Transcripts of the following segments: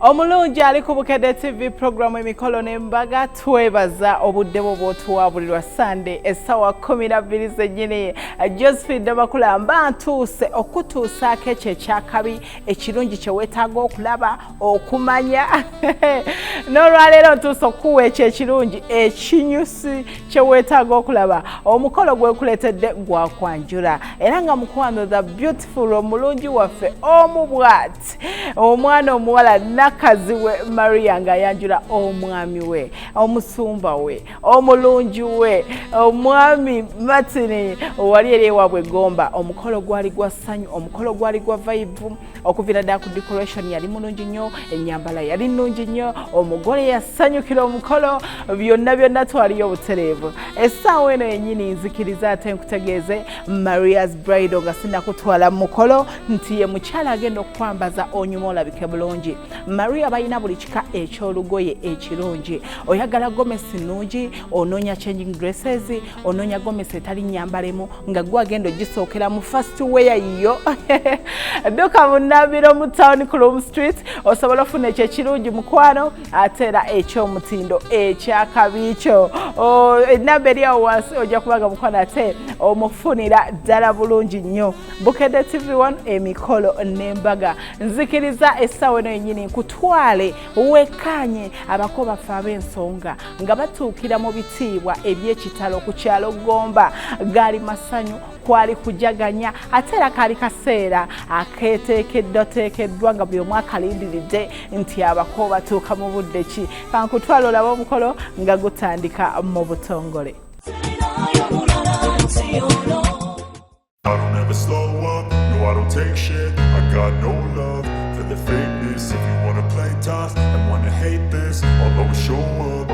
Omulungi ali ku Bukedde TV program Emikolo n'embaga twebaza obudde bw'otuwa buli lwa Sunday essawa 12 zennyini. Josephine Bakula ntuuse okutuusaako ekyo ekyakabi ekirungi kye weetaaga okulaba okumanya n'olwaleero ntuuse okuwa ekyo ekirungi ekinyusi kye weetaaga okulaba. Omukolo gwekuleetedde gwa kwanjula era nga mukwano the beautiful omulungi waffe omubwati omwana omuwala Nakazibwe Maria nga ayanjula omwami we omusumba we omulungi we omwami Martin wali eri ewaabwe Ggomba. Omukolo gwali gwa ssanyu, omukolo gwali gwa vibe, okuvira ddala ku decoration yali mulungi nnyo, ennyambala yali nnungi nnyo, omugole yasanyukira omukolo, byonna twaliyo obutereevu. Essaawa eno yennyini nzikiriza ate nkutegeeze Maria's Bridal nga sinnakutwala mu mukolo nti ye mukyala agenda okwambaza onyuma olabike bulungi. Maria balina buli kika eky'olugoye ekirungi. Oyagala gomesi nnungi, onoonya changing dresses, onoonya gomesi etali nnyambalemu nga gwe agenda ogisookera mu first wear yiyo. Dduka mu Nnambiro mu town Kulum Street osobola ofuna ekyo ekirungi mukwano ate era eky'omutindo ekyakabi kyo. Ennamba eri awo wansi ojja kubaga mukwano ate omufunira ddala bulungi nnyo. Bukedde TV1 Emikolo n'embaga. Nzikiriza essaawa eno yennyini nkutwale wekkaanye abako baffe ab'ensonga nga batuukira mu bitiibwa eby'ekitalo ku kyalo Ggomba. Gaali masanyu, kwali kujaganya ate era kaali kaseera akeeteekeddwa nga buli omu akalindiridde nti abako batuuka mu budde ki. Kankutwala olaba omukolo nga gutandika mu butongole. I don't ever slow up, no I don't take shit. I got no love for the fakeness. If you wanna play tough and wanna hate this, I'll always show up.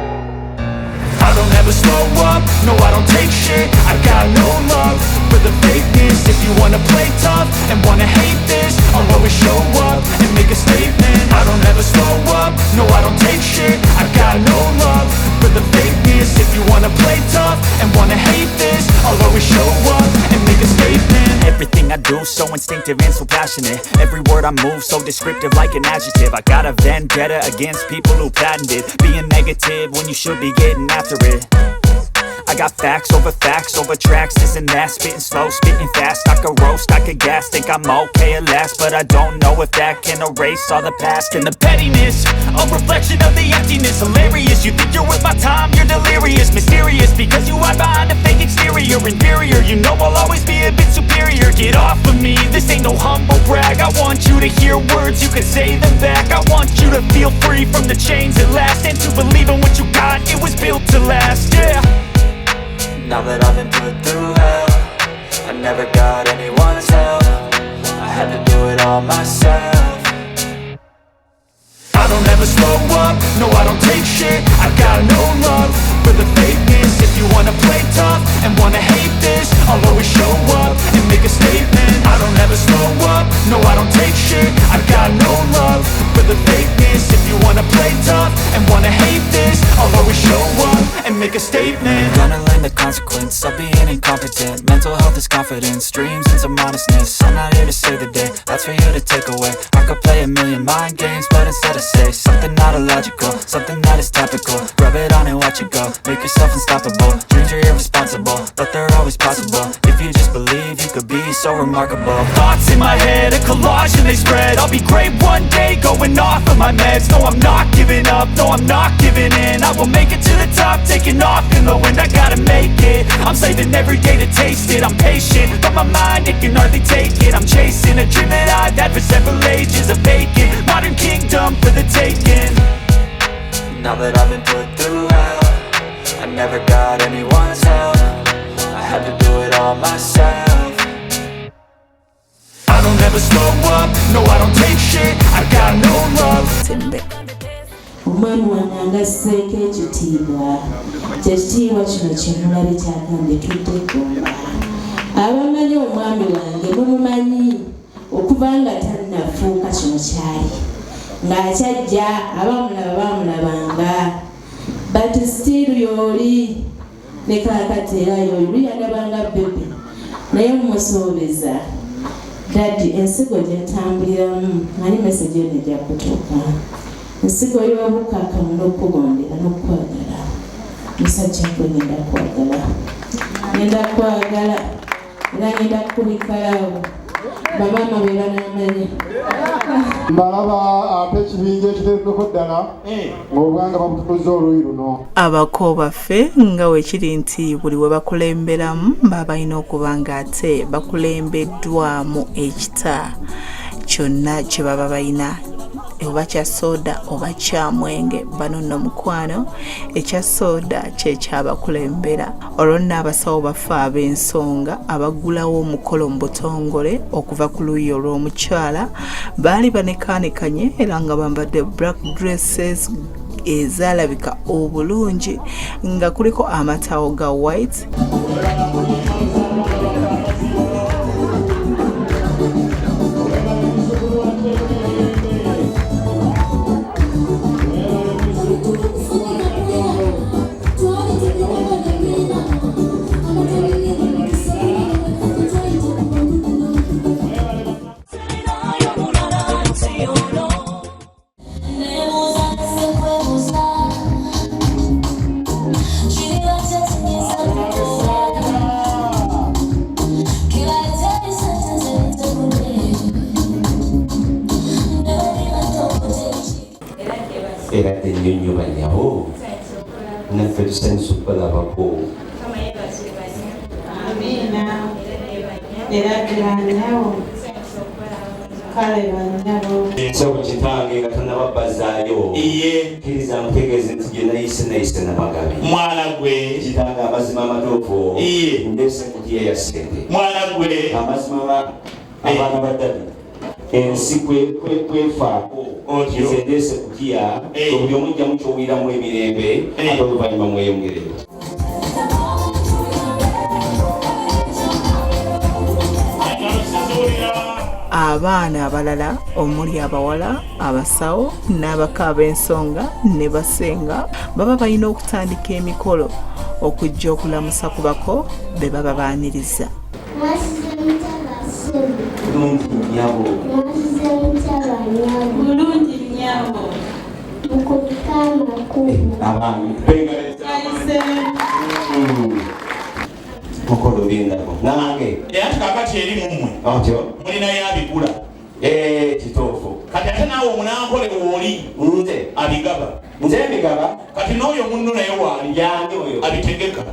I don't ever slow up, no I don't take shit. I got no love for the fakeness. If you wanna play tough and wanna hate this, I'll always show up and make a statement. I don't ever slow up, no I don't take shit. I got no love for the fakeness. If you wanna play tough and wanna hate this, I'll always show up and make a statement. Everything I do so instinctive and so passionate. Every word I move so descriptive like an adjective. I got a vendetta against people who patented being negative when you should be getting after it. I got facts over tracks, this and that, spitting slow, spitting fast. I could roast, I could gas, think I'm okay at last, but I don't know if that can erase all the past. And the pettiness, a reflection of the emptiness. Hilarious, you think you're worth my time, you're delirious. Mysterious, because you hide behind a fake exterior. Inferior, you know I'll always be a bit superior. Get off of me, this ain't no humble brag. I want you to hear words, you can say them back. I want you to feel free from the chains at last, and to believe in what you got, it was built to last, yeah. Now that I've been put through hell, I never got anyone's help. I had to do it all myself. I don't ever slow up, no I don't take shit. I got no love for the fakeness. If you wanna play tough and wanna hate this, I'll always show up and make a statement. I don't ever slow up, no I don't take shit. I got no love for the fakeness. If you wanna play tough and wanna hate this, I'll always show up and make a statement. Gonna learn the consequence of being incompetent. Mental health is confidence, dreams and some honestness. I'm not here to save the day, that's for you to take away. I could play a million mind games, but instead I say something not illogical, something that is topical. Rub it on and watch it go, make yourself unstoppable. Dreams are irresponsible, but they're always possible. If you just believe, you could be so remarkable. Thoughts in my head, a collage and they spread. I'll be great one day, going off of my meds. No, I'm not giving up, no, I'm not giving in. I will make it to the top, taking off in the wind. I gotta make it, I'm saving every day to taste it. I'm patient, but my mind, it can hardly take it. I'm chasing a dream that I've had for several ages. A vacant, modern kingdom for the taking. Now that I've been put through hell, I never got anyone's help. I had to do it all myself. I don't ever slow up, no I don't take shit. I got no love. Omwami wange asseeko ekitiibwa, kyekitiibwa kino kyemulabe kyagambye tudde Ggomba. Abamanyi omwami wange mumumanyi okuva nga tannafuuka kino kyali ng'akyajja abamulaba baamulabanga but still y'oli ne kaakati era y'oli yalabanga bebe naye mumusuubiza Daddy ensigo gye ntambuliramu ali message eno ejja kutuuka. Nsigo y'obukakamu n'okugondera n'okwagala. Musajja gwe ngenda kwagala era ngenda kubikalawo bamaama be banamanya. Mbalaba ate ekibinja ekiteekeko ddala ng'obwanga babutukuza oluuyi luno. Abako baffe nga weekiri nti buli we bakulemberamu baba balina okuba nga ate bakulembeddwamu ekita kyonna kye baba balina, oba kya soda oba kya mwenge. Bano nno mukwano ekya soda kye kyabakulembera. Olwo nno abasawo baffe ab'ensonga abaggulawo omukolo mu butongole okuva ku luuyi olw'omukyala baali banekaanekanye era nga bambadde black dresses ezalabika obulungi nga kuliko amatawo ga white. Era tenyonyo banyawo naffe tusanyusa okubalabako. Amina. Era banyawo kale banyawo so kitange nga tonababazaayo kkiriza mutegeeze nti gye nayise namagabi mwana gwe kitanga amazima amatuufu ndeese kutiya ya sente mwana gwe amazima abaana baddabi ensi kwefaako nze ndeese kutiya buli omu jja mukyowiramu emirembe ate oluvannyuma mweyongereyo. Abaana abalala omuli abawala, abasawo n'abaka ab'ensonga ne basenga baba balina okutandika emikolo okujja okulamusa ku bako be baba baaniriza. Mukolo bindako nange ate kakati eri mumwe mulina yabigula kituufu. kati ate naawe omunankole wooli nze mbigaba kati n'oyo munno naye waali yange oyo abitegeka.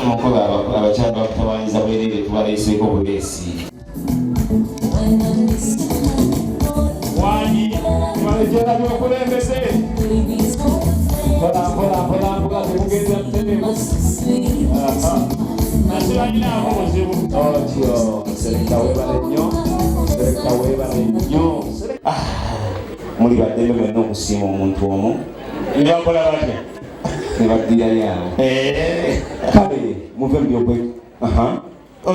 Mukolo abakyala bakutabanyiza bwerere tubaleeseeko buleesi. Wanyi tubalejera byokulembeze mpolampola temugenza mutenemu nasibanyinaako buzibu otyo selekta weebale nnyo Muli baddembe mwenna okusiima omuntu omu nebakola batya nebaddirayo kale muve mu byokwe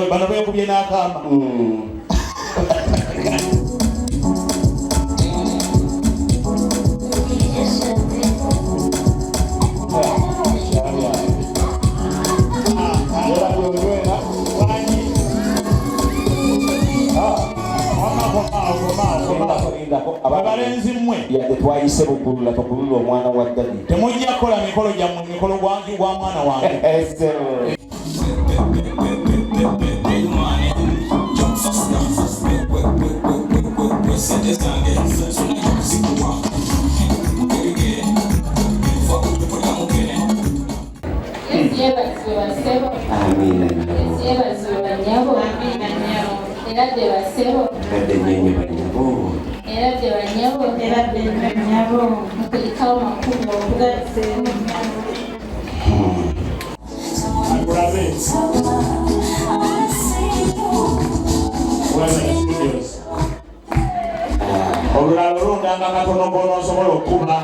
bano beekubye n'akamba. Abalenzi mmwe yadde twayise bukulula tokulula omwana wa ddadi temujja kukola mikolo gyammwe mikolo gwa mwana wange. wadanga katono kono osobola okuba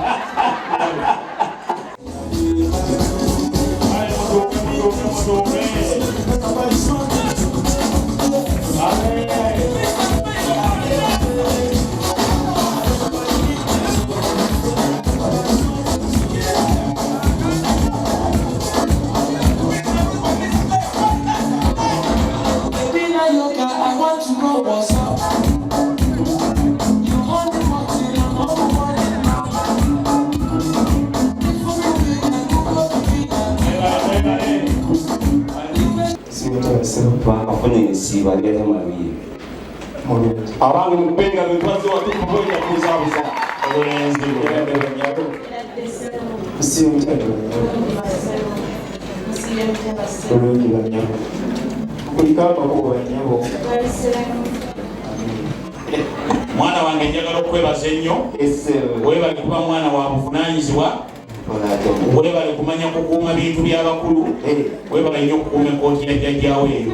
twakafunye esiiba ly'amabiri abantu mubenga lwetwaze watukubonya kuzabuza obulenzi siyo mtendo bulungi banyabo kulikamba ko banyabo mwana wange njagala okwebaza ennyo webale kuba mwana wa buvunaanyizibwa webale kumanya kukuuma bintu by'abakulu webale nnyo okukuuma enkooti ya jjajjaawo eyo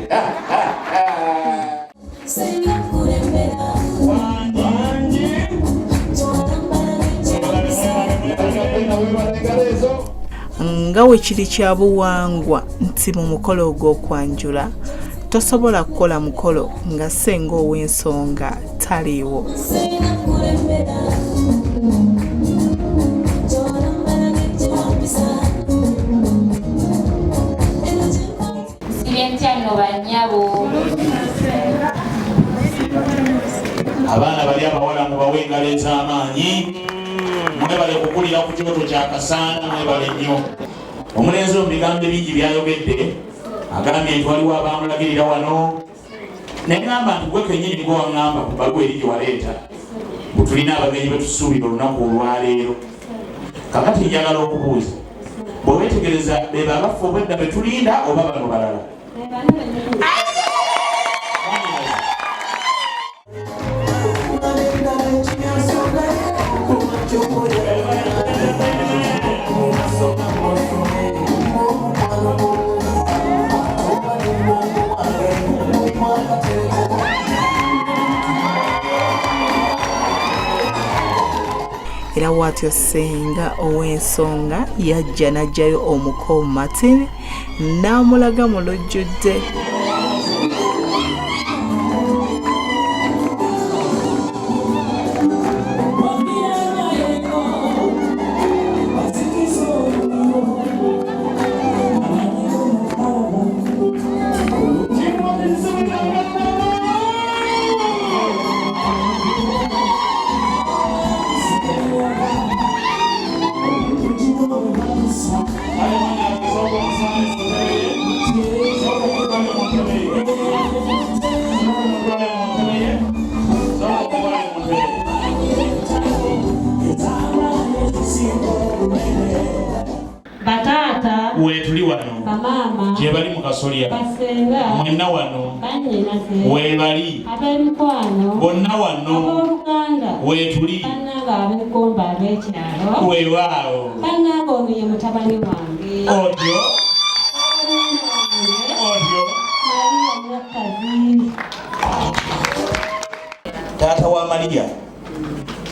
nga we kiri kya buwangwa nti mu mukolo ogw'okwanjula tosobola kukola mukolo nga ssenga ow'ensonga taliiwo. abaana bali abawala mubawe engalo ez'amaanyi mwebale kukulira ku kyoto kya kasaana mwebale nnyo omulenzi mu bigambo bingi byayogedde agambye nti waliwo abamulagirira wano neŋŋamba nti gwe kennyini gwe waŋŋamba ku baluwa eri gye waleeta bwe tulina abagenyi betusuubira olunaku olwaleero kakati njagala okubuuza bwe weetegereza beba abaffe obwedda be tulinda oba bano balala Era watyo ssenga ow'ensonga yajja n'ajjayo omuko Martin n'amulaga mu lujjudde. Batata wetuli wano bamama gye bali mu kasolya basenga mwenna wano bannyinaze webali ab'emikwano bonna wano abooluganda wetuli bannanga ab'eggomba ab'ekyalo weewaawo bannanga ono ye mutabani wange otyo Mariya Nakazibwe taata wa Mariya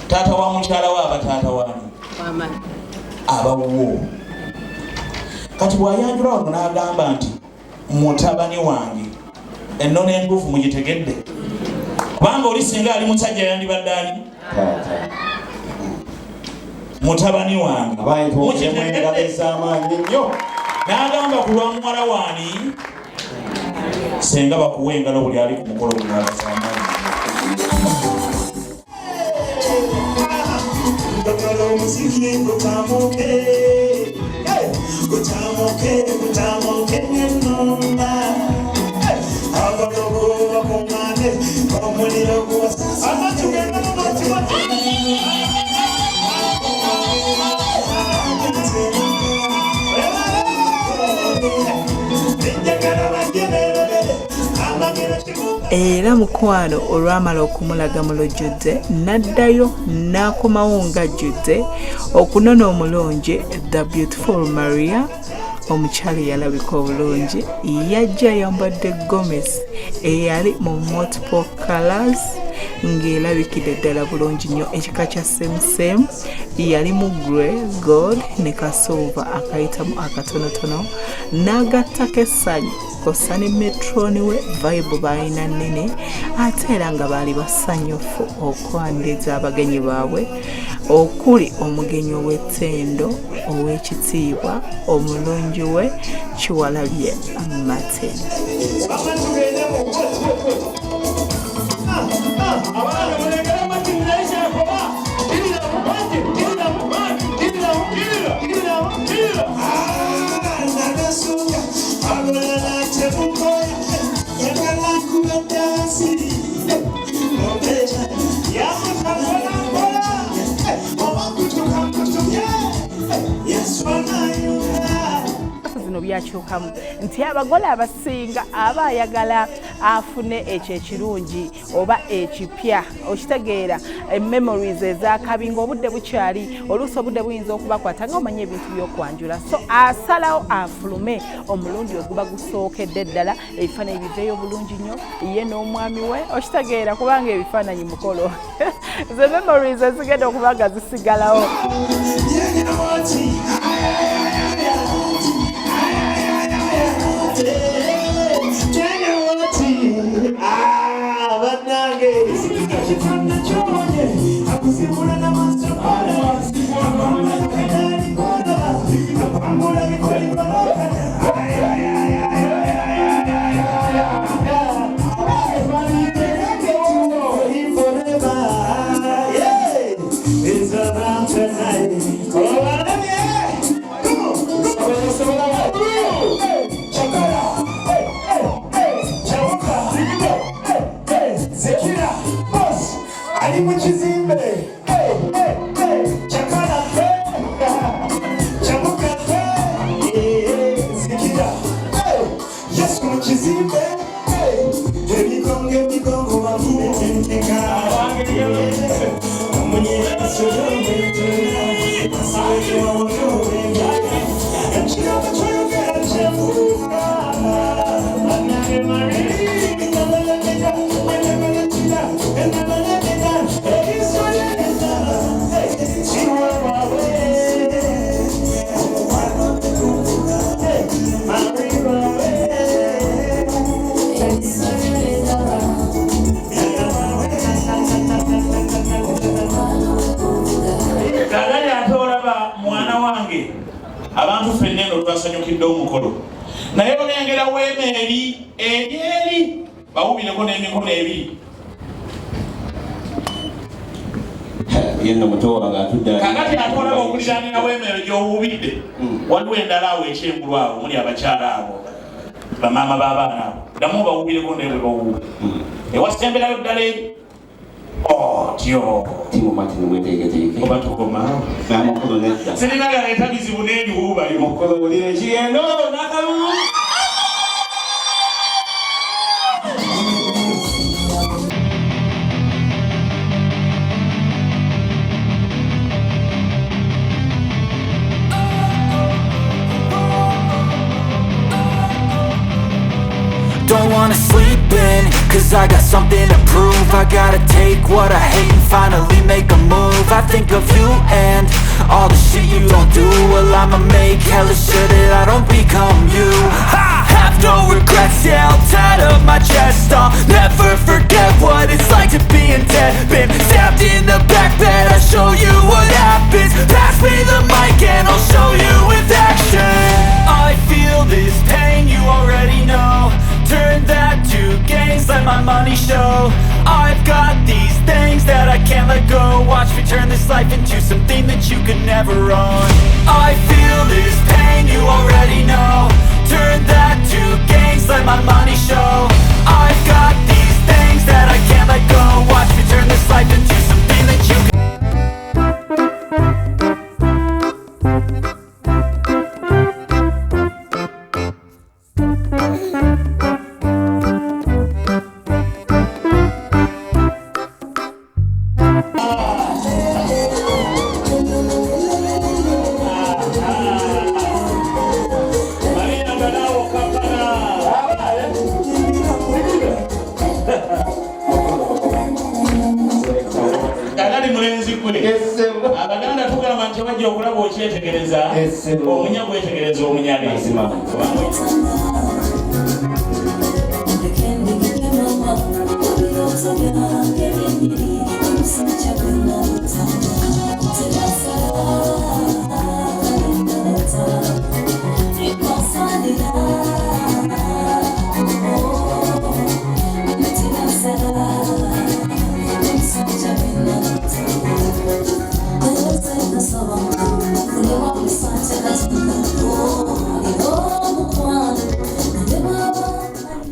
taata wa mukyala wa abataata wani abawuwo kati bwayanjula wano n'agamba nti mutabani wange ennono entuufu mugitegedde kubanga oli singa ali musajja yandibadde ani mutabani wange n'agamba ku lwa muwala waani senga bakuwa engalo buli ali ku mukolo gunagasamaanyi Era mukwano olwamala okumulaga mu lujjudde n'addayo n'akomawo ng'ajjudde okunona omulungi the beautiful Maria omukyala yalabika obulungi yajja yambadde gomesi eyali mu multiple colors ng'erabikidde ddala bulungi nnyo. Ekika kya semusemu yalimu grey, gold ne kasooba akayitamu akatonotono, n'agattako essanyu kossa ne metroni we vibe balina nnene, ate era nga baali basanyufu okwaniriza abagenyi baabwe okuli omugenyi ow'ettendo ow'ekitiibwa omulungi we Kiwalabye Martin. Zino byakyukamu nti abagole abasinga aba ayagala afune ekyo ekirungi oba ekipya, okitegeera memories ezakabi ng'obudde bukyali, oluusi obudde buyinza okubakwata nga omanye ebintu by'okwanjula, so asalawo afulume omulundi oguba gusookedde ddala ebifaananyi biveeyo bulungi nnyo ye n'omwami we, okitegeera kubanga ebifaananyi mukolo ze memories ezigenda okuba nga zisigalawo. Abantu ffenna eno twasanyukidde omukolo naye olengera weema eri bawubireko n'emikono ebiri yenno muto wange atudde kakati atolaba okuliraanira weema eyo gy'owubidde waliwo endala awo ekyengulu awo muli abakyala abo bamaama b'abaana abo ddamu bawubireko naye bwe bawuba ewasemberayo ddala eri tyo timu Martin mwetegeteeke oba tukoma n'amakulu nedda sirina galeeta bizibu n'ebiwuubayo mukolo wulira ekigendo n'akalulu. Don't wanna sleep in, cause I got something to prove. I gotta take what I hate and finally make a move. I think of you and all the shit you don't do. Well, I'ma make hella sure that I don't become you. I have no regrets, yeah, I'll tie up my chest. I'll never forget what it's like to be in debt. Been stabbed in the back bed, I'll show you what happens. Pass me the mic and I'll show you with action. I feel this pain, you already know. Turn that to gains, let my money show. I've got these things that I can't let go. Watch me turn this life into something that you could never own. I feel this pain, you already know. Turn that to gains, let my money show. I've got these things that I can't let go. Watch me turn this life into something that you could. mulenzi gwe. Abaganda tugamba nti bajja okulaba okyetegereza. Omunya gwetegereza omunyage.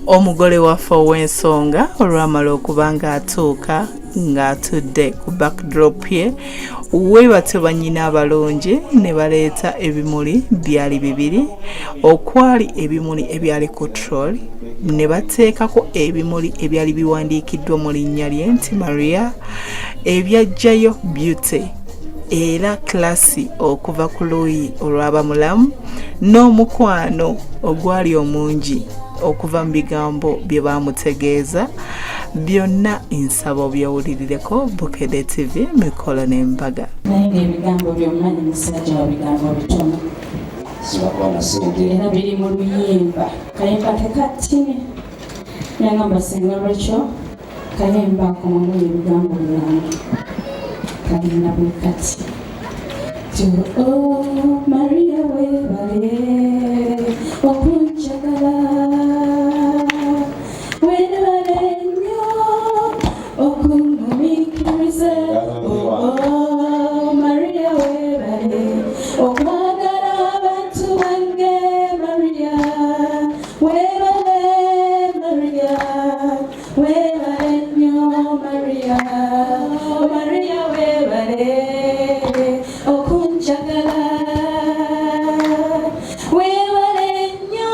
Omugole waffe ow'ensonga olwamala okuba ng'atuuka ng'atudde ku backdrop ye weebatyo bannyina abalungi ne baleeta ebimuli byali bibiri okwali ebimuli ebyali ku troll ne bateekako ebimuli ebyali biwandiikiddwa mu linnya lye nti Maria ebyajjayo beauty era klasi okuva ku luuyi olw'abamulamu n'omukwano ogwali omungi okuva mu bigambo bye baamutegeeza byonna nsabo byowulirireko Bukedde TV Emikolo n'embaga. Naye ng'ebigambo by'omumanyi musajja wa bigambo bitono era biri mu luyimba kayimba tekatini yangamba singa lwekyo kayimba komamu ebigambo byange kalina bwe kati oh Maria webale okunjagala webale nnyo okungumikiriza oh Maria webale okwagala abantu bange Maria webale Maria webale nnyo Maria oh Maria webale okunjagala webale nnyo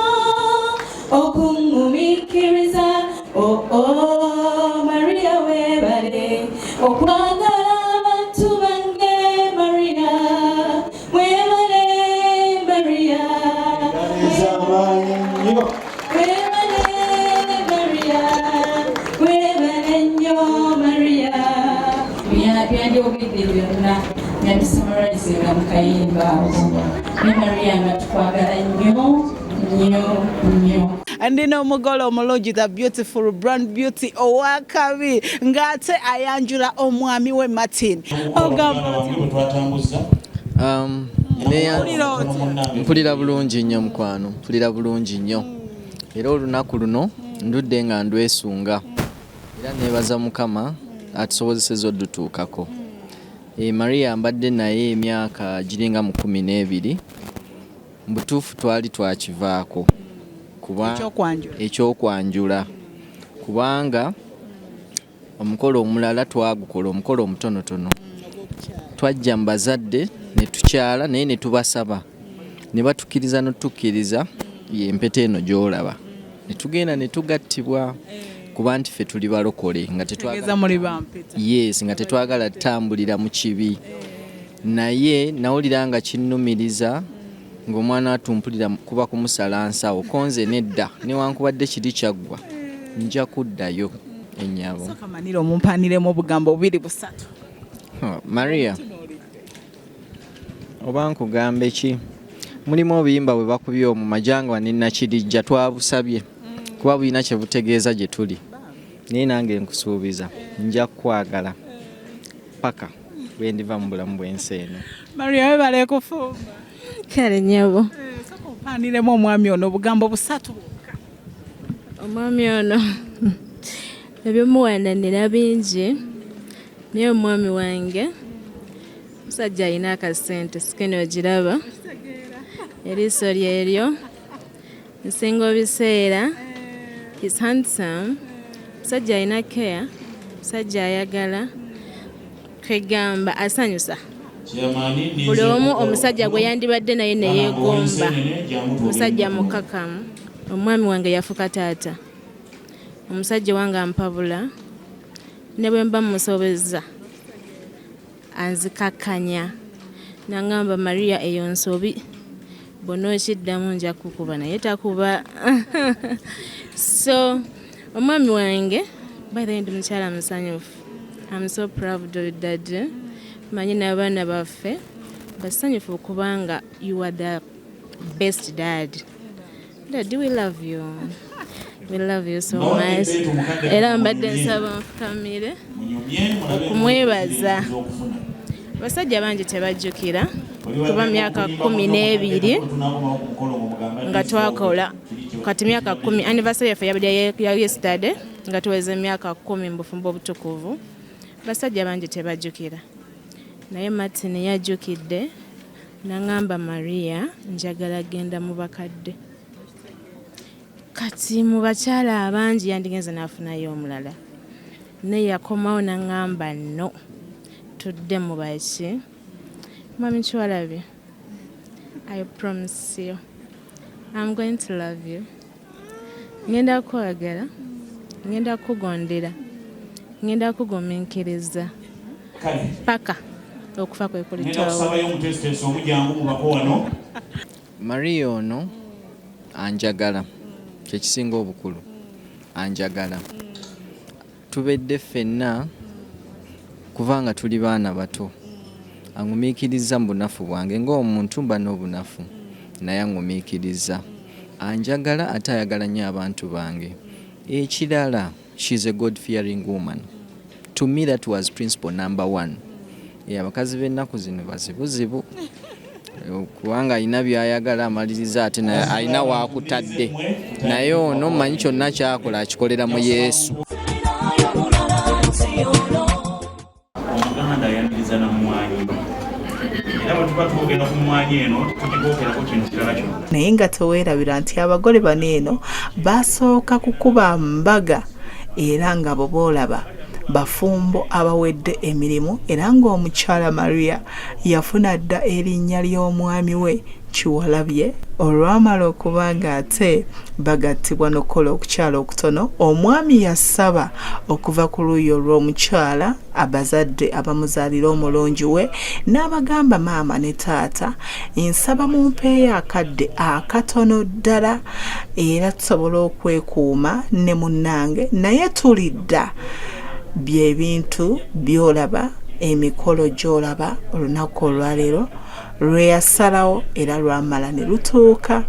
okungumikiriza oh Maria webale okwagala abantu bange Maria webale Maria webale Maria webale nnyo Maria byandibogedde byonna nabisummarizinga mu kayimba ne Maria nga tukwagala nnyo nnyo nnyo. Ndina omugole omulungi the beautiful brand beauty owakabi ng'ate ayanjula omwami we Martin ogamba mpulira bulungi nnyo mukwano mpulira bulungi nnyo era olunaku luno ndudde nga ndwesunga era neebaza Mukama atusobozesezza oddutuukako. Maria mbadde naye emyaka giringa mu 12 mbutuufu twali twakivaako ekyokwanjula kubanga omukolo omulala twagukola omukolo omutonotono twajja mu bazadde ne tukyala naye ne tubasaba ne batukkiriza n'otukkiriza yempeta eno gy'olaba ne tugenda ne tugattibwa kuba nti ffe tuli balokole nga tetwagala tutambulira mu kibi naye nawulira nga kinnumiriza ng'omwana atumpulira kuba kumusala nsawo konze nedda newankubadde kiri kyaggwa nja kuddayo ennyabo kamanira omumpaniremu obugambo 2-3. Maria oba nkugambe ki mulimu obuyimba bwe bakubye mu majanga ninnakirijja twabusabye kuba bulina kye butegeeza gye tuli naye nange nkusuubiza nja kukwagala paka bwe ndiva mu bulamu bw'ensi eno. Maria webale kufumba kale nyabo ompaniremu omwami ono obugambo 3 omwami ono ebyomuwandanira bingi naye omwami wange musajja alina akasente sikene ogiraba eriiso lyeryo nsinga obiseera is handsome musajja alina care musajja ayagala kwegamba asanyusa buli omu omusajja gwe yandibadde naye neyeegomba omusajja mukakamu omwami wange yafuka taata omusajja wange ampabula ne bwe mba musobezza anzikakkanya nangamba Maria eyo nsobi bonna okiddamu nja kukuba naye takuba so omwami wange by the end mukyala musanyufu I'm so proud of Daddy. Manyi n'abaana baffe basanyufu kubanga you are the best dad. Daddy, we love you. We love you so much. Era mbadde nsaba nfukamire okumwebaza. Basajja bangi tebajjukira kuba myaka 12 nga twakola kati myaka 10 anniversary yaffe yabadde ya yesterday nga tuweze myaka 10 mu bufumbo obutukuvu. Basajja bangi tebajjukira naye Martin yajjukidde n'angamba Maria njagala genda mu bakadde. Kati mu bakyala abangi yandigenza n'afunayo omulala naye yakomawo n'angamba no tudde mu baki. Mami Kiwalabye, I promise you I'm going to love you. Ngenda kwagala, ngenda kugondera, ngenda kugumiikiriza paka okufa kwe kulitawo. Maria ono anjagala kyekisinga obukulu, anjagala. Tubedde ffenna kubanga tuli baana bato, angumiikiriza mu bunafu bwange ng'omuntu mba n'obunafu naye angumiikiriza, anjagala ate ayagala nnyo abantu bange. Ekirala, she's a God fearing woman. To me that was principle number 1. Abakazi b'ennaku zino bazibuzibu kubanga alina byayagala amaliriza ate alina waakutadde, naye ono manyi kyonna kyakola akikolera mu Yesu. Omuganda ayaniriza na mmwanyi era bwe tuba twogera ku mmwanyi eno tukigoogerako kintu kirala kyonna. Naye nga teweerabira nti abagole bano eno basooka kukuba mbaga era nga bo boolaba bafumbo abawedde emirimu era ng'omukyala Maria yafuna dda erinnya ly'omwami we Kiwalabye olwamala okubanga ate bagattibwa n'okukola okukyala okutono. Omwami yasaba okuva ku luuyi olw'omukyala abazadde abamuzaalira omulungi we n'abagamba maama ne taata nsaba mumpeeyo akadde akatono ddala era tusobole okwekuuma ne munnange naye tulidda bye bintu byolaba emikolo gyolaba olunaku olwaleero lwe yasalawo era lwamala ne lutuuka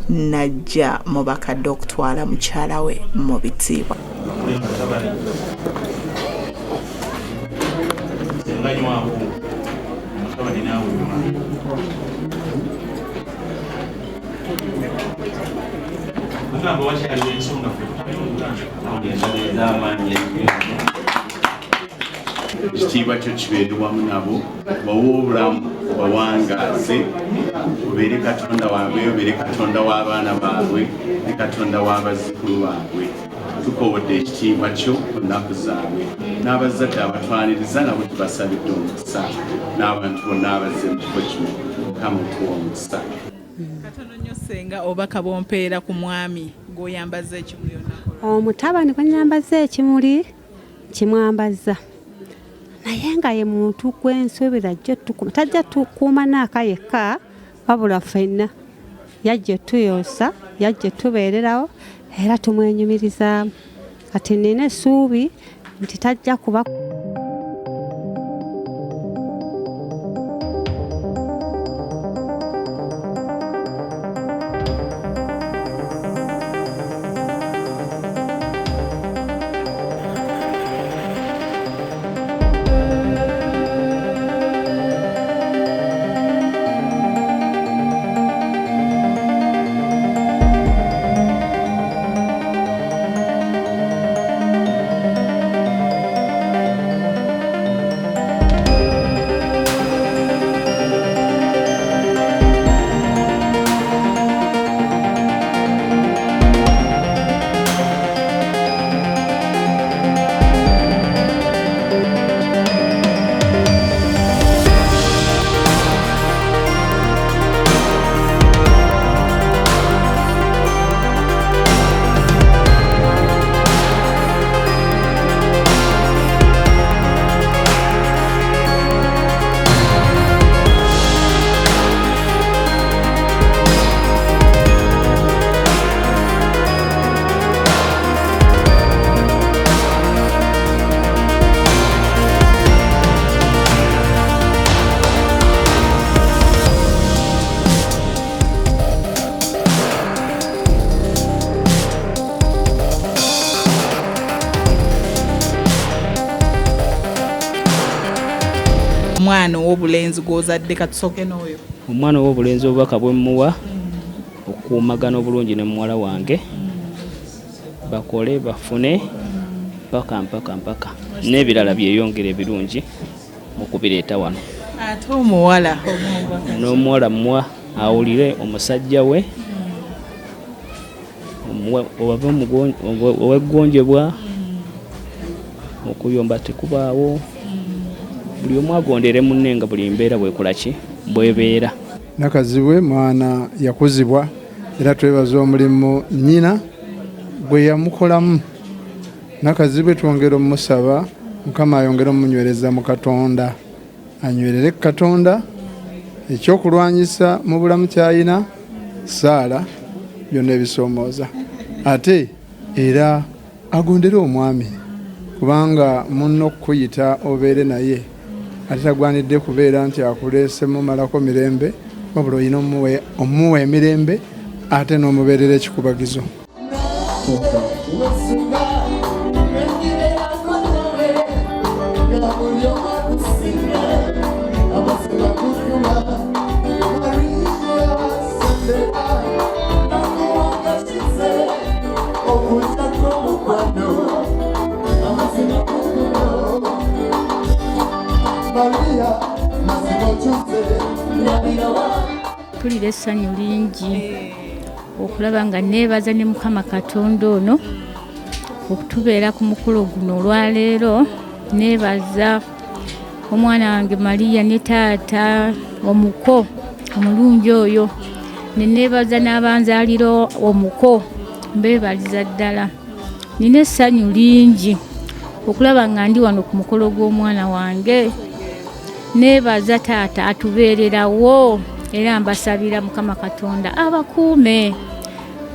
najja mu bakadde okutwala mukyala we mu bitiibwa. Ekitiibwa kyo kibeere wamu nabo, bawe obulamu bawangaase, obeere Katonda waabwe, obeere Katonda w'abaana baabwe ne Katonda w'abazzukulu baabwe. Tukowodde ekitiibwa kyo ku nnaku zaabwe n'abazadde abatwaniriza nabo tubasabidde omukisa n'abantu bonna abazze mu kifo kino Mukama otuwa omukisa. Katono nnyo senga obaka bw'ompeera ku mwami gw'oyambaza ekimuli olunaku. Omutabani gwe nyambaza ekimuli kimwambaza naye nga ye muntu gwensuubira jjo tukuma tajja tukuuma naaka yekka wabula ffenna yajja tuyoosa yajja tubeererawo era tumwenyumirizaamu kati nina essuubi nti tajja kuba Omwana ow'obulenzi gw'ozadde katusooke n'oyo. Omwana ow'obulenzi obubaka bwe mmuwa okukuumagana obulungi ne muwala wange bakole bafune mpaka n'ebirala byeyongere ebirungi mu kubireeta wano. Ate omuwala n'omuwala muwa awulire omusajja we oweggonjebwa okuyomba tekubaawo buli omu agondere munne nga buli mbeera bwekolaki bwebeera. Nakazibwe mwana yakuzibwa era twebaza omulimu nnyina gwe yamukolamu. Nakazibwe twongera omusaba Mukama ayongera omunywereza mu Katonda, anywerere Katonda ekyokulwanyisa mu bulamu kyayina saala byonna ebisoomooza, ate era agondere omwami kubanga munno okuyita obeere naye ate tagwanidde kubeera nti akuleese mumalako mirembe, wabula olina omuwa emirembe ate n'omubeerera ekikubagizo. Tulira essanyu lingi okulaba nga neebaza ne Mukama Katonda ono okutubeera ku mukolo guno olwaleero. Neebaza omwana wange Mariya ne taata omuko omulungi oyo, ne neebaza n'abanzaalira omuko, mbeebaliza ddala. Nina essanyu lingi okulaba nga ndi wano ku mukolo gw'omwana wange. Neebaza taata atubeererawo era mbasabira Mukama Katonda abakuume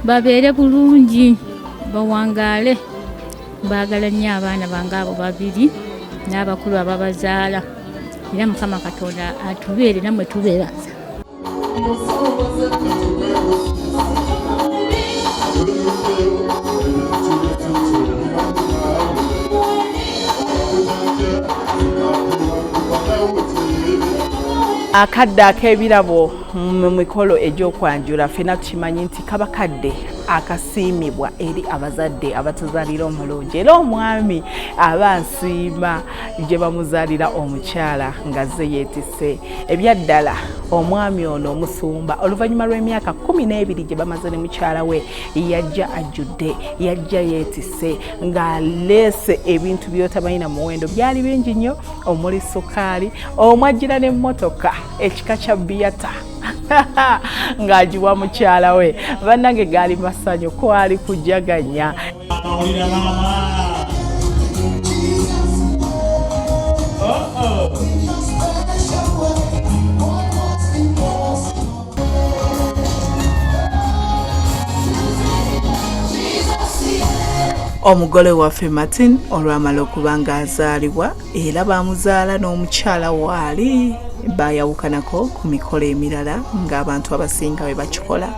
babeere bulungi bawangaale. Mbaagala nnyo abaana bange abo babiri n'abakulu ababazaala, era Mukama Katonda atubeere namwe tubeeraza. Akadde ak'ebirabo mu mikolo egy'okwanjula ffenna tukimanyi nti kaba kadde akasiimibwa eri abazadde abatuzaalira omulungi, era omwami aba nsiima gye bamuzaalira omukyala ng'azze yeetisse. Ebyaddala omwami ono omusumba oluvannyuma lw'emyaka 12 gye bamaze ne mukyala we yajja ajjudde, yajja yeetisse ng'aleese ebintu by'otamanyi na muwendo. Byali bingi nnyo, omuli sukaali, omwajjira n'emmotoka ekika kya biyata ng'agiwa mukyala we. Bannange gaali masanyu, kwali kujaganya. Omugole waffe Martin olwamala okuba ng'azaalibwa era bamuzaala n'omukyala waali bayawukanako ku mikolo emirala ng'abantu abasinga bwe bakikola,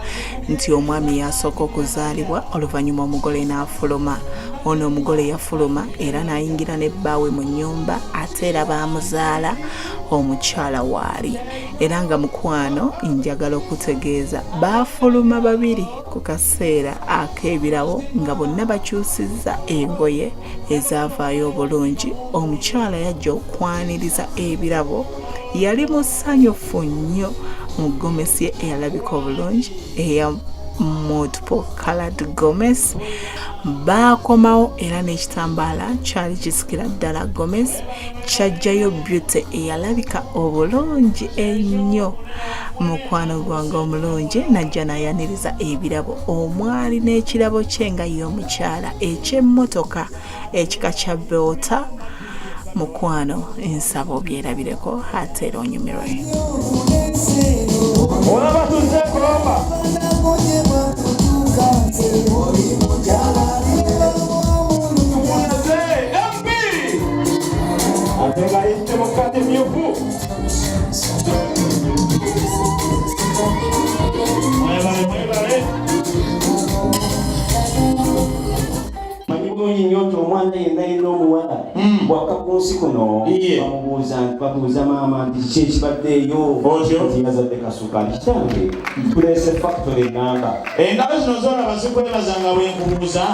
nti omwami yasooka okuzaalibwa oluvannyuma omugole n'afuluma. Ono omugole yafuluma era n'ayingira ne bbaawe mu nnyumba, ate era bamuzaala omukyala waali. Era nga mukwano njagala okutegeeza baafuluma babiri ku kaseera ak'ebirabo nga bonna bakyusizza engoye ezaavaayo obulungi. Omukyala yajja okwaniriza ebirabo, yali musanyufu nnyo mu gomesi ye eyalabika obulungi eya multiple colored gomesi. Baakomawo era n'ekitambaala kyali kisikira ddala gomesi, kyajjayo beauty eyalabika obulungi ennyo. Mukwano gwange omulungi najja nayaniriza ebirabo, omwali n'ekirabo kye nga ye omukyala eky'emmotoka ekika kya Belta. Mukwano ensabo byerabireko ate era onyumirwe. Manyi bulungi nnyo nti omwana yenna yenna omuwala bwakakunsi kuno bamubuuza maama nti kiki ekibaddeeyo nti yazadde kasukaali kitange tulese factory namba engalo zino zolaba zikwebazanga bwenkubuuza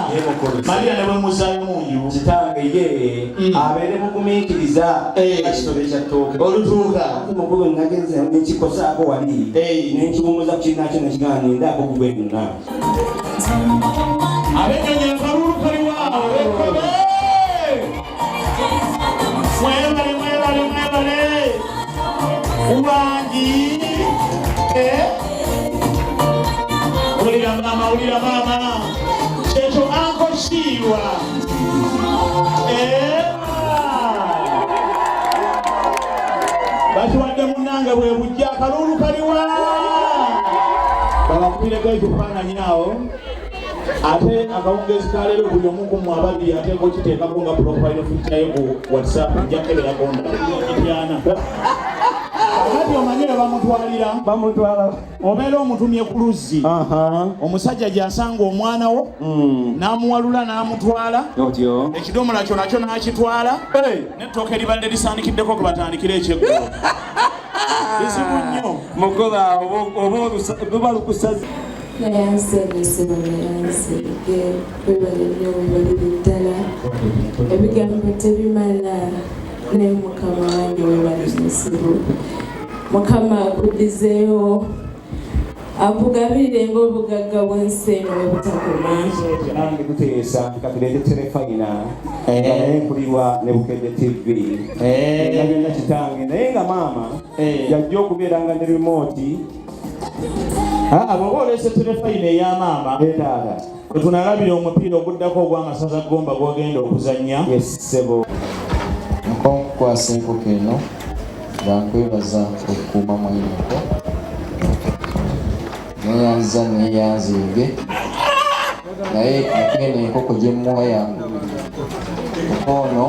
Maria ne bwe muzaayo munju kitange ye abeere mugumiikiriza ekitole kyattooke olutuuka mukulu nagenze nekikosaako wali nenkiwumuza ku kinakyo nekigaana nendaako gugweguna abenyonyi akalulu kali waawo bekobe mwebale ubangi ulira mama kyekyo ankoshiirwa bakiwadde munange bwe bujja akalulu kaliwa babakubireko ekifaananyi awo ate akawungezi kaleero buli omu ku mu ababiri ateeka okiteekako nga profile picture ye ku whatsapp njakeberako ndakityana akati omanyire bamutwala obeera omutumye ku luzzi omusajja gy'asanga omwana wo n'amuwalula n'amutwala ekidomola kyo nakyo n'akitwala n'ettooka eribadde lisaanikiddeko ku batandikira ekyeggulo lizibu nnyo mugoba oba lukusazi nayanseresebwa nayansege webale nnyo webalire ddala ebigambo tebimala naye mukama wange webalisibu mukama akuddizeewo akugabirire ng'obugagga bw'ensi eno bwe butakoma nange tuteesa katulete terefayina nayenkulirwa ne Bukedde TV nga byonna kitange naye nga maama yajja okubeeranga ne remote bw'oba olese terefayina ey'amaama wetunalabira omupiira oguddako ogw'amasaza Ggomba gw'ogenda okuzannya sebo nkonkukwasa enkoko eno bankwebaza okukuuma mwaimuko neyanza neyanzinge naye eno enkoko gye mmuwa yange ono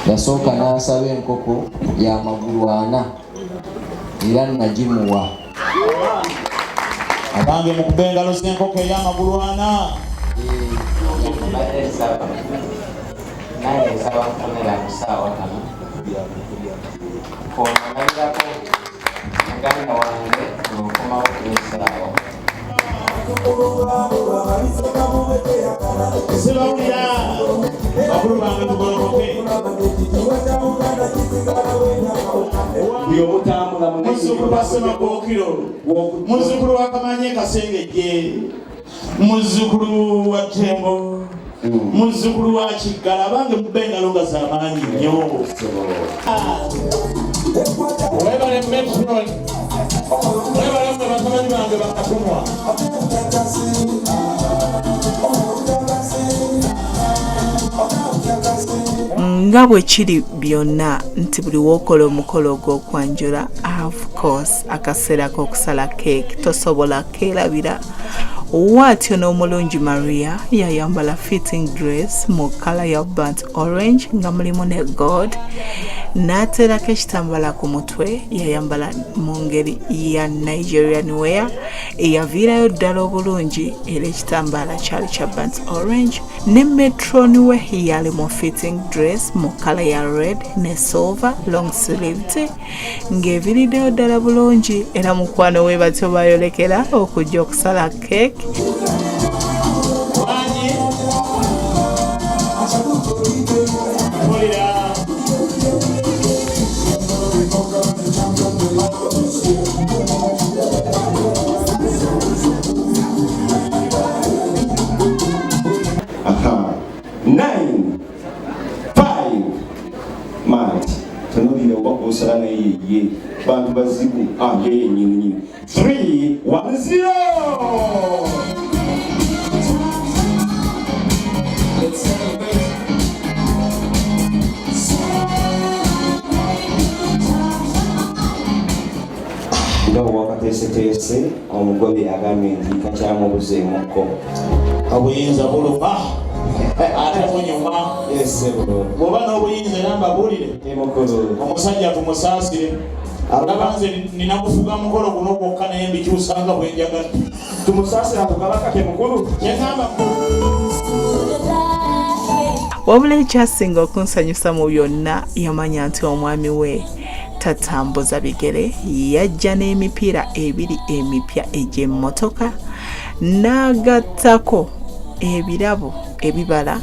yasooka n'asaba enkoko y'amagulu 4 era nagimuwa abange mukube engalo z'enkoko ey'amagulu 4 naye nsaba kukomera ku ssaawa kano onalabirako muganda wange okukomawo ku essaawa sibawulira bakulu bange mugolokoke muzzukulu wa Semakookiro muzzukulu wa Kamanye Kasengejje muzzukulu wa Tembo muzzukulu wa Kiggala abange mubbe engalo nga z'amaanyi nnyo webale metron webale mwe batamanyi bange bakatumwa nga bwe kiri byonna nti buli wookola omukolo ogw'okwanjula of course akaseera k'okusala cake tosobola keerabira Watyo n'omulungi Maria yayambala fitting dress mu kala ya burnt orange nga mulimu ne gold n'ateerako ekitambala ku mutwe yayambala mu ngeri ya Nigerian wear eyaviirayo ddala obulungi era ekitambala kyali kya burnt orange ne metron we yali mu fitting dress mu kala ya red ne silver long sleeved ng'eviriddeyo ddala bulungi era mukwano we batyo bayolekera okujja okusala cake osala naye ye bantu bazibu ye nyini 3-1-0 nga wakateeseteese omugobe yagambye nti kakyamubuzeemuko obuyinza buluma ate bunyuma bw'oba n'obuyinza era mbabuulire omusajja tumusaasire abanze nina kufuga mukolo guno gwokka naye mbikyusanga bwe njagala tumusaasira ku kabaka ke mukulu kyegamba wabula ekyasinga okunsanyusa mu byonna yamanya nti omwami we tatambuza bigere, yajja n'emipiira ebiri emipya egy'emmotoka n'agattako ebirabo ebibala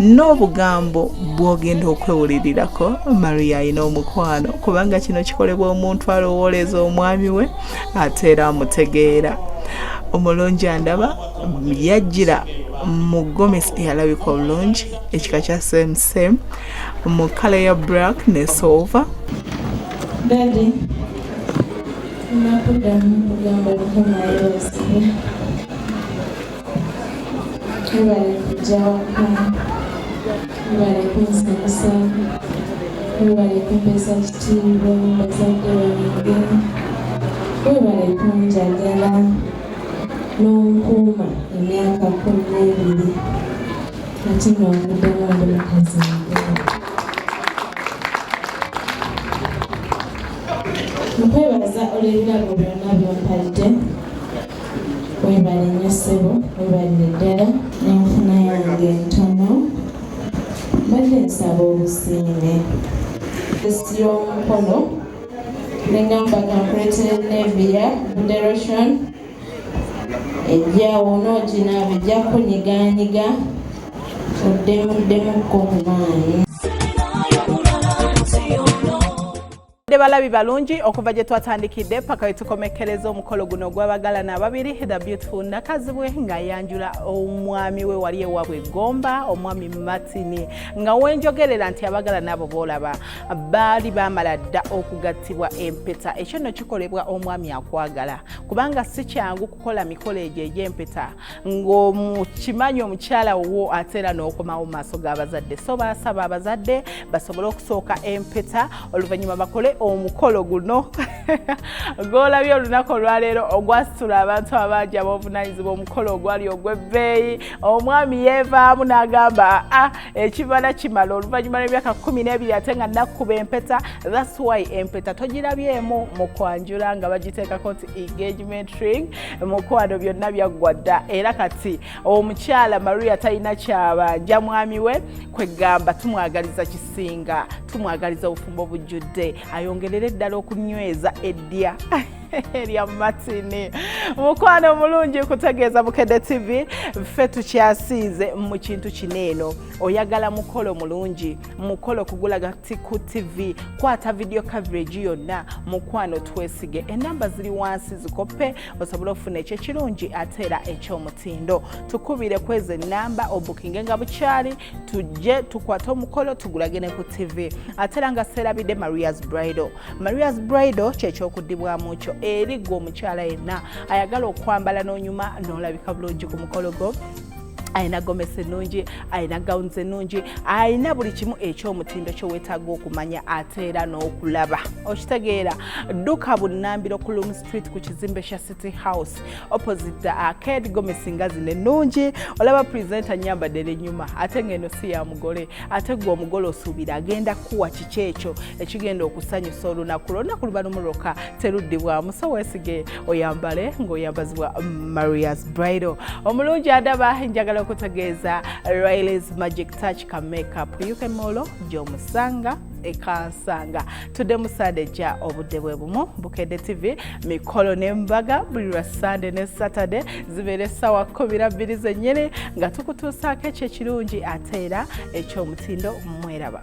n'obugambo bw'ogenda okwewulirirako. Maria alina omukwano kubanga kino kikolebwa omuntu alowooleza omwami we ate era amutegeera. Omulungi andaba yajjira mu gomesi eyalabika obulungi ekika kya same mu kala ya black ne silver. Daddy, nakuddamu kugamba lukumayo osibe webale kujja waka, webale kunsanyusa, webale kumpeesa kitiibwa bazadde bange, webale kunjagala n'onkuuma emyaka 12 ate ng'onvuddemu ndi mukazi wange. Nkwebaza olw'ebirabo byonna by'ompadde, webale nnyo ssebo, webalire ddala n'enfuna yange entono. Mbadde nsaba obusiime esi y'omukolo nengamba kankuleetera Nevia Buderoshan ejja wonooginaaba ejja kunyigaanyiga oddemuddemukko ku maanyi. Balabi balungi okuva gye twatandikidde paka wetukomekereza omukolo guno gw'abagalana ababiri The Beautiful Nakazibwe nga ayanjula omwami we wali ewaabwe Ggomba, omwami Martin, nga wenjogerera nti abagalana abo boolaba baali baamala dda okugattibwa empeta. Ekyo nno kikolebwa omwami akwagala kubanga si kyangu kukola mikolo egyo egy'empeta ng'omukimanyi omukyala wo ate era n'okomawo mu maaso g'abazadde. So baasaba abazadde basobole okusooka empeta oluvannyuma bakole omukolo guno gw'olabye olunaku olwaleero ogwasitula abantu abangi ab'obuvunaanyizibwa omukolo ogwali ogw'ebbeeyi. Omwami yeevaamu n'agamba ekibala kimala oluvannyuma lw'emyaka 12 ate nga nakkuba empeta. That's why empeta togirabyemu mu kwanjula nga bagiteekako nti engagement ring. Mukwano byonna byaggwa dda era kati omukyala Maria talina kyabanja mwami we kwegamba tumwagaliza kisinga, tumwagaliza obufumbo obujjudde, ayongerere ddala okunyweza eddya erya Martin. Mukwano mulungi kutegeeza Bukedde TV ffe tukyasiize mu kintu kineeno. Oyagala mukolo mulungi, mukolo kugulaga ku TV, kwata video coverage yonna. Mukwano twesige, enamba ziri wansi zikoppe osobola ofuna ekyo kirungi ate era eky'omutindo. Tukubire kweza enamba obukinge nga bukyali tujje tukwate omukolo tugulage ne ku TV. Ate era nga serabidde Maria's Bridal. Maria's Bridal kyekyokuddibwamu kyo eri gwe omukyala yenna ayagala okwambala n'onyuma n'olabika bulungi ku mukolo gwo. Aina gomesi nungi, aina gowns nungi, aina buli kimu eky'omutindo kyo weetaaga okumanya ate era n'okulaba. Okitegeera dduka Bunnambiro ku Loom Street ku kizimbe kya City House opposite the Arcade. Gomesi ngazi nennungi, olaba presenter nyambadde n'ennyuma ate ng'eno si ya mugole, ate gwe omugole osuubira agenda kuwa kiki ekyo ekigenda okusanyusa olunaku luba lumulooka teruddibwamu. So weesige oyambale ng'oyambazibwa Maria's Bridal. Omulungi adaba njagala okutegeeza Riley's Magic Touch ka makeup Emikolo gy'omusanga ekansanga. Tudde mu Sunday gya obudde bwe bumu. Bukedde TV mikolo n'embaga buli lwa Sunday ne Saturday zibeera essaawa 12 zennyini nga tukutuusaako ekyo ekirungi ate era eky'omutindo mweraba.